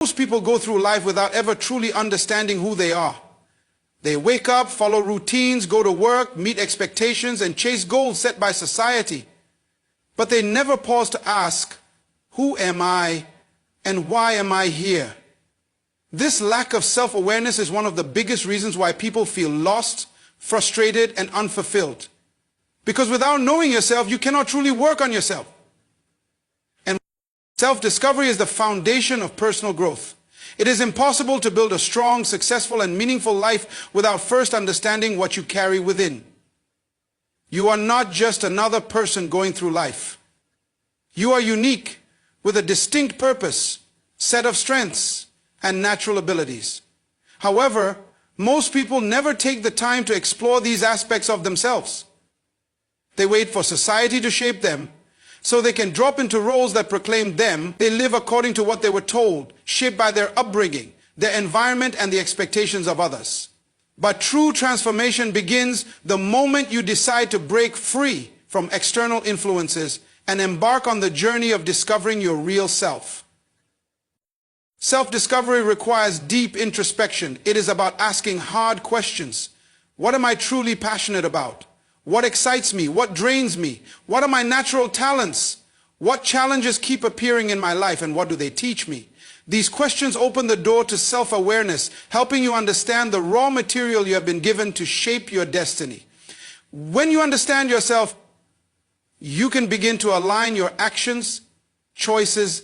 Most people go through life without ever truly understanding who they are. They wake up, follow routines, go to work, meet expectations, and chase goals set by society. But they never pause to ask, who am I and why am I here? This lack of self-awareness is one of the biggest reasons why people feel lost, frustrated, and unfulfilled. Because without knowing yourself, you cannot truly work on yourself. And self-discovery is the foundation of personal growth. It is impossible to build a strong, successful, and meaningful life without first understanding what you carry within. You are not just another person going through life. You are unique, with a distinct purpose, set of strengths, and natural abilities. However, most people never take the time to explore these aspects of themselves. They wait for society to shape them, so they can drop into roles that proclaim them. They live according to what they were told, shaped by their upbringing, their environment, and the expectations of others. But true transformation begins the moment you decide to break free from external influences and embark on the journey of discovering your real self. Self-discovery requires deep introspection. It is about asking hard questions. What am I truly passionate about? What excites me? What drains me? What are my natural talents? What challenges keep appearing in my life, and what do they teach me? These questions open the door to self-awareness, helping you understand the raw material you have been given to shape your destiny. When you understand yourself, you can begin to align your actions, choices,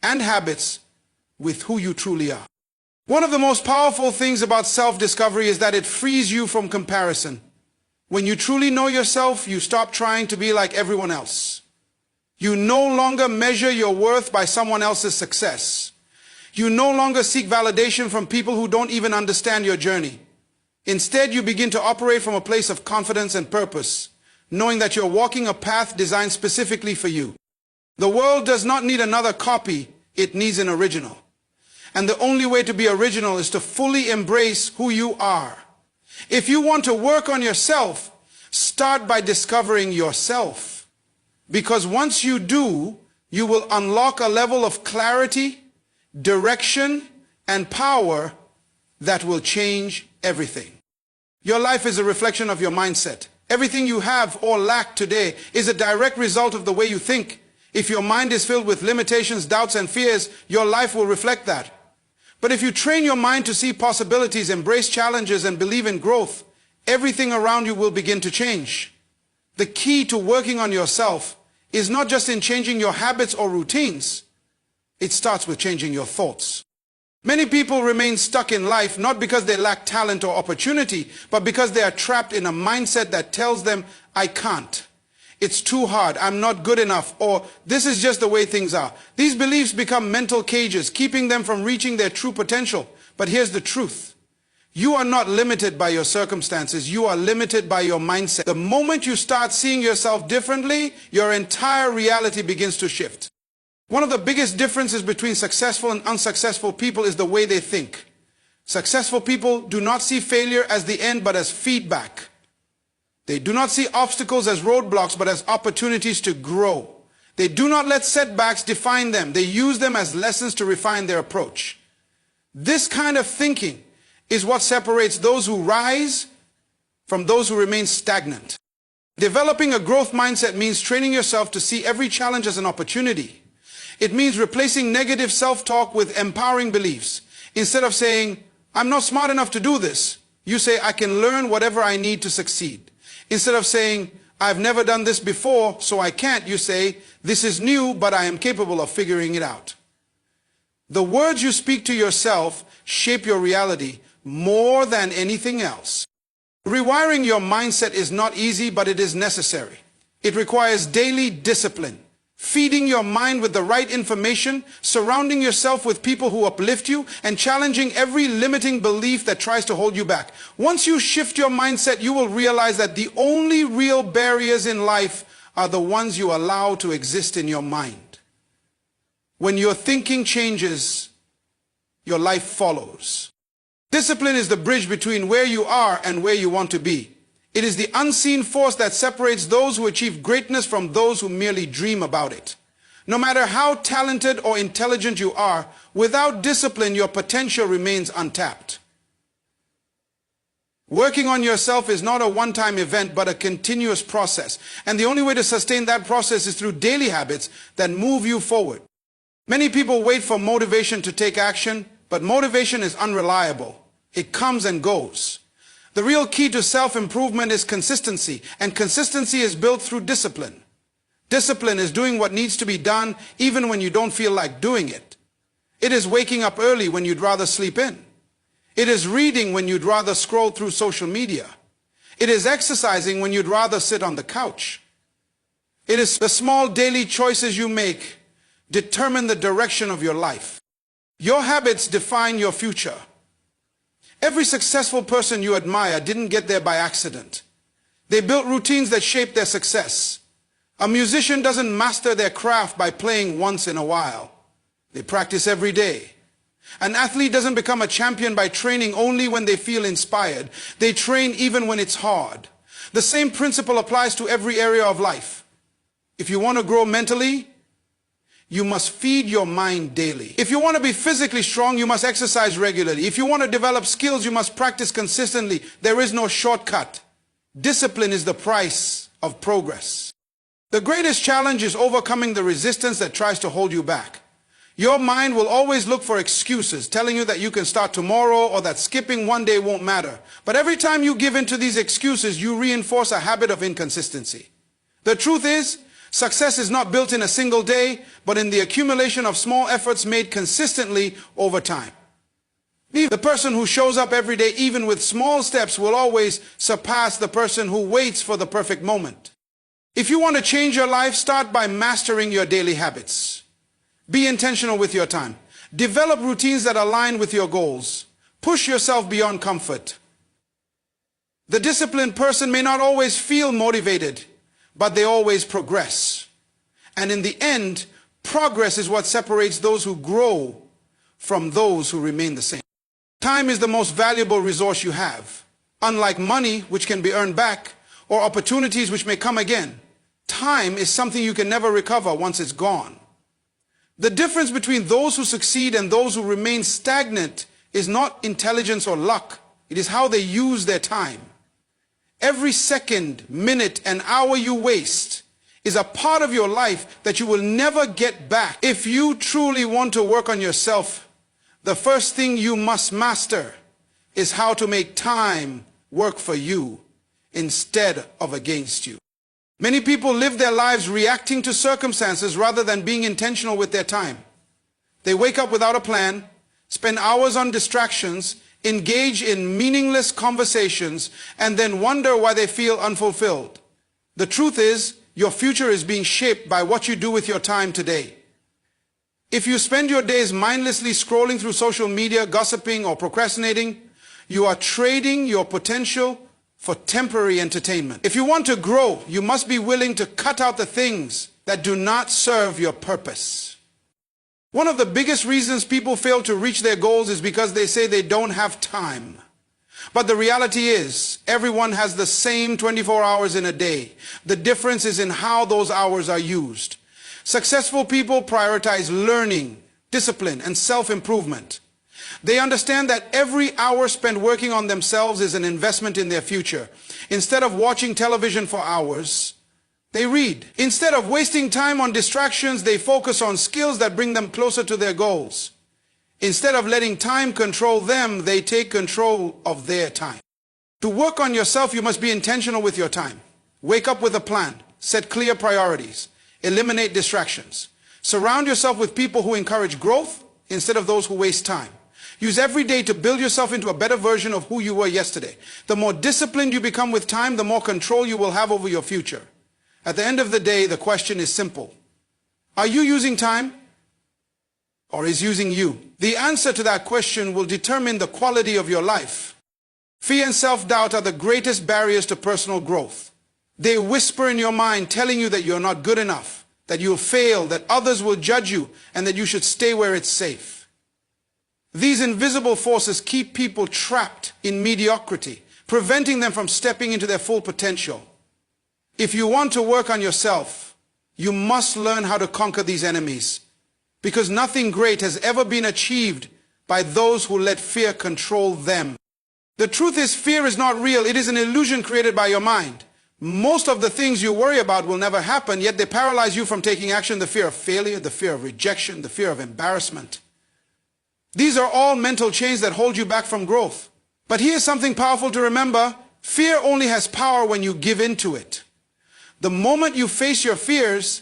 and habits with who you truly are. One of the most powerful things about self-discovery is that it frees you from comparison. When you truly know yourself, you stop trying to be like everyone else. You no longer measure your worth by someone else's success. You no longer seek validation from people who don't even understand your journey. Instead, you begin to operate from a place of confidence and purpose, knowing that you're walking a path designed specifically for you. The world does not need another copy, it needs an original. And the only way to be original is to fully embrace who you are. If you want to work on yourself, start by discovering yourself. Because once you do, you will unlock a level of clarity, direction, and power that will change everything. Your life is a reflection of your mindset. Everything you have or lack today is a direct result of the way you think. If your mind is filled with limitations, doubts, and fears, your life will reflect that. But if you train your mind to see possibilities, embrace challenges, and believe in growth, everything around you will begin to change. The key to working on yourself is not just in changing your habits or routines. It starts with changing your thoughts. Many people remain stuck in life not because they lack talent or opportunity, but because they are trapped in a mindset that tells them, I can't. It's too hard, I'm not good enough, or this is just the way things are. These beliefs become mental cages, keeping them from reaching their true potential. But here's the truth. You are not limited by your circumstances, you are limited by your mindset. The moment you start seeing yourself differently, your entire reality begins to shift. One of the biggest differences between successful and unsuccessful people is the way they think. Successful people do not see failure as the end, but as feedback. They do not see obstacles as roadblocks, but as opportunities to grow. They do not let setbacks define them. They use them as lessons to refine their approach. This kind of thinking is what separates those who rise from those who remain stagnant. Developing a growth mindset means training yourself to see every challenge as an opportunity. It means replacing negative self-talk with empowering beliefs. Instead of saying, I'm not smart enough to do this, you say, I can learn whatever I need to succeed. Instead of saying, I've never done this before, so I can't, you say, this is new, but I am capable of figuring it out. The words you speak to yourself shape your reality more than anything else. Rewiring your mindset is not easy, but it is necessary. It requires daily discipline. Feeding your mind with the right information, surrounding yourself with people who uplift you, and challenging every limiting belief that tries to hold you back. Once you shift your mindset, you will realize that the only real barriers in life are the ones you allow to exist in your mind. When your thinking changes, your life follows. Discipline is the bridge between where you are and where you want to be. It is the unseen force that separates those who achieve greatness from those who merely dream about it. No matter how talented or intelligent you are, without discipline, your potential remains untapped. Working on yourself is not a one-time event, but a continuous process. And the only way to sustain that process is through daily habits that move you forward. Many people wait for motivation to take action, but motivation is unreliable. It comes and goes. The real key to self-improvement is consistency, and consistency is built through discipline. Discipline is doing what needs to be done even when you don't feel like doing it. It is waking up early when you'd rather sleep in. It is reading when you'd rather scroll through social media. It is exercising when you'd rather sit on the couch. It is the small daily choices you make determine the direction of your life. Your habits define your future. Every successful person you admire didn't get there by accident. They built routines that shaped their success. A musician doesn't master their craft by playing once in a while. They practice every day. An athlete doesn't become a champion by training only when they feel inspired. They train even when it's hard. The same principle applies to every area of life. If you want to grow mentally, you must feed your mind daily. If you want to be physically strong, you must exercise regularly. If you want to develop skills, you must practice consistently. There is no shortcut. Discipline is the price of progress. The greatest challenge is overcoming the resistance that tries to hold you back. Your mind will always look for excuses, telling you that you can start tomorrow or that skipping one day won't matter. But every time you give in to these excuses, you reinforce a habit of inconsistency. The truth is, success is not built in a single day, but in the accumulation of small efforts made consistently over time. The person who shows up every day, even with small steps, will always surpass the person who waits for the perfect moment. If you want to change your life, start by mastering your daily habits. Be intentional with your time. Develop routines that align with your goals. Push yourself beyond comfort. The disciplined person may not always feel motivated, but they always progress. And in the end, progress is what separates those who grow from those who remain the same. Time is the most valuable resource you have. Unlike money, which can be earned back, or opportunities which may come again, time is something you can never recover once it's gone. The difference between those who succeed and those who remain stagnant is not intelligence or luck. It is how they use their time. Every second, minute, and hour you waste is a part of your life that you will never get back. If you truly want to work on yourself, the first thing you must master is how to make time work for you instead of against you. Many people live their lives reacting to circumstances rather than being intentional with their time. They wake up without a plan, spend hours on distractions, engage in meaningless conversations, and then wonder why they feel unfulfilled. The truth is, your future is being shaped by what you do with your time today. If you spend your days mindlessly scrolling through social media, gossiping, or procrastinating, you are trading your potential for temporary entertainment. If you want to grow, you must be willing to cut out the things that do not serve your purpose. One of the biggest reasons people fail to reach their goals is because they say they don't have time. But the reality is, everyone has the same 24 hours in a day. The difference is in how those hours are used. Successful people prioritize learning, discipline, and self-improvement. They understand that every hour spent working on themselves is an investment in their future. Instead of watching television for hours, they read. Instead of wasting time on distractions, they focus on skills that bring them closer to their goals. Instead of letting time control them, they take control of their time. To work on yourself, you must be intentional with your time. Wake up with a plan. Set clear priorities. Eliminate distractions. Surround yourself with people who encourage growth instead of those who waste time. Use every day to build yourself into a better version of who you were yesterday. The more disciplined you become with time, the more control you will have over your future. At the end of the day, the question is simple. Are you using time? Or is using you? The answer to that question will determine the quality of your life. Fear and self-doubt are the greatest barriers to personal growth. They whisper in your mind telling you that you're not good enough, that you'll fail, that others will judge you, and that you should stay where it's safe. These invisible forces keep people trapped in mediocrity, preventing them from stepping into their full potential. If you want to work on yourself, You must learn how to conquer these enemies, because nothing great has ever been achieved by those who let fear control them. The truth is, fear is not real. It is an illusion created by your mind. Most of the things you worry about will never happen, yet they paralyze you from taking action. The fear of failure, the fear of rejection, the fear of embarrassment. These are all mental chains that hold you back from growth. But here's something powerful to remember. Fear only has power when you give in to it. The moment you face your fears,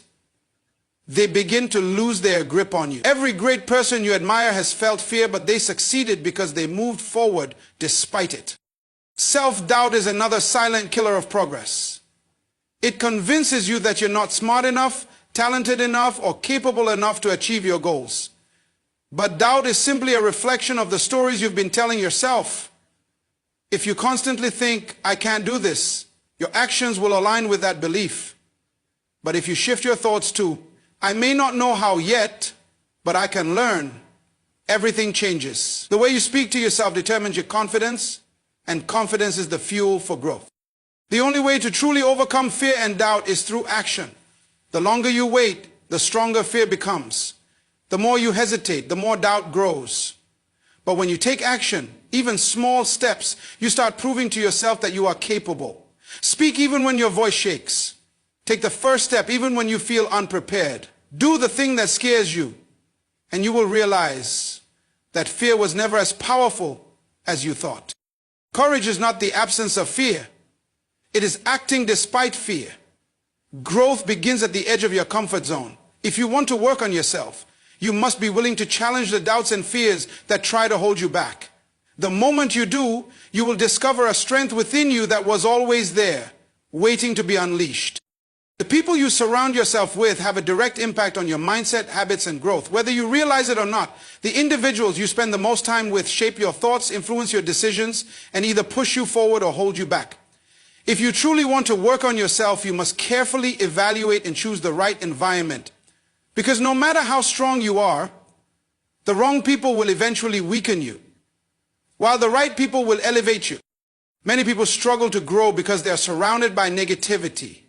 they begin to lose their grip on you. Every great person you admire has felt fear, but they succeeded because they moved forward despite it. Self-doubt is another silent killer of progress. It convinces you that you're not smart enough, talented enough, or capable enough to achieve your goals. But doubt is simply a reflection of the stories you've been telling yourself. If you constantly think, I can't do this, your actions will align with that belief. But if you shift your thoughts to, I may not know how yet, but I can learn, everything changes. The way you speak to yourself determines your confidence, and confidence is the fuel for growth. The only way to truly overcome fear and doubt is through action. The longer you wait, the stronger fear becomes. The more you hesitate, the more doubt grows. But when you take action, even small steps, you start proving to yourself that you are capable. Speak even when your voice shakes. Take the first step even when you feel unprepared. Do the thing that scares you, and you will realize that fear was never as powerful as you thought. Courage is not the absence of fear. It is acting despite fear. Growth begins at the edge of your comfort zone. If you want to work on yourself, you must be willing to challenge the doubts and fears that try to hold you back. The moment you do, you will discover a strength within you that was always there, waiting to be unleashed. The people you surround yourself with have a direct impact on your mindset, habits, and growth. Whether you realize it or not, the individuals you spend the most time with shape your thoughts, influence your decisions, and either push you forward or hold you back. If you truly want to work on yourself, you must carefully evaluate and choose the right environment. Because no matter how strong you are, the wrong people will eventually weaken you, while the right people will elevate you. Many people struggle to grow because they are surrounded by negativity.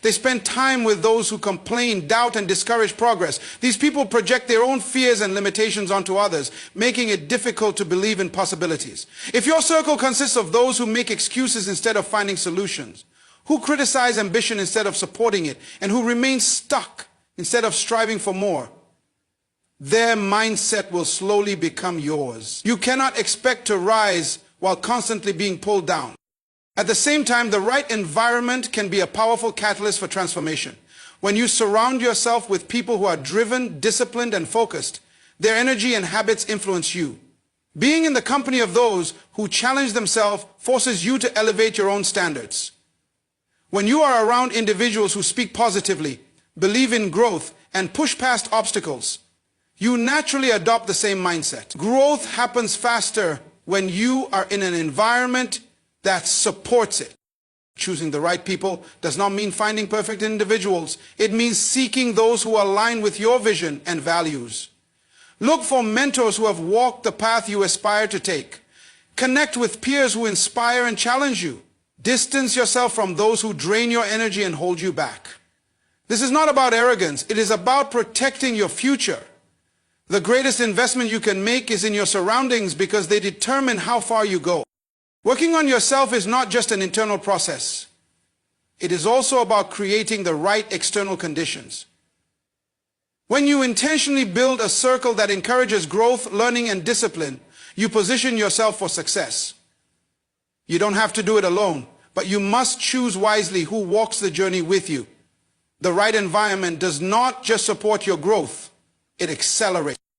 They spend time with those who complain, doubt, and discourage progress. These people project their own fears and limitations onto others, making it difficult to believe in possibilities. If your circle consists of those who make excuses instead of finding solutions, who criticize ambition instead of supporting it, and who remain stuck instead of striving for more, their mindset will slowly become yours. You cannot expect to rise while constantly being pulled down. At the same time, the right environment can be a powerful catalyst for transformation. When you surround yourself with people who are driven, disciplined, and focused, their energy and habits influence you. Being in the company of those who challenge themselves forces you to elevate your own standards. When you are around individuals who speak positively, believe in growth, and push past obstacles, you naturally adopt the same mindset. Growth happens faster when you are in an environment that supports it. Choosing the right people does not mean finding perfect individuals. It means seeking those who align with your vision and values. Look for mentors who have walked the path you aspire to take. Connect with peers who inspire and challenge you. Distance yourself from those who drain your energy and hold you back. This is not about arrogance. It is about protecting your future. The greatest investment you can make is in your surroundings because they determine how far you go. Working on yourself is not just an internal process. It is also about creating the right external conditions. When you intentionally build a circle that encourages growth, learning, and discipline, you position yourself for success. You don't have to do it alone, but you must choose wisely who walks the journey with you. The right environment does not just support your growth, it accelerates.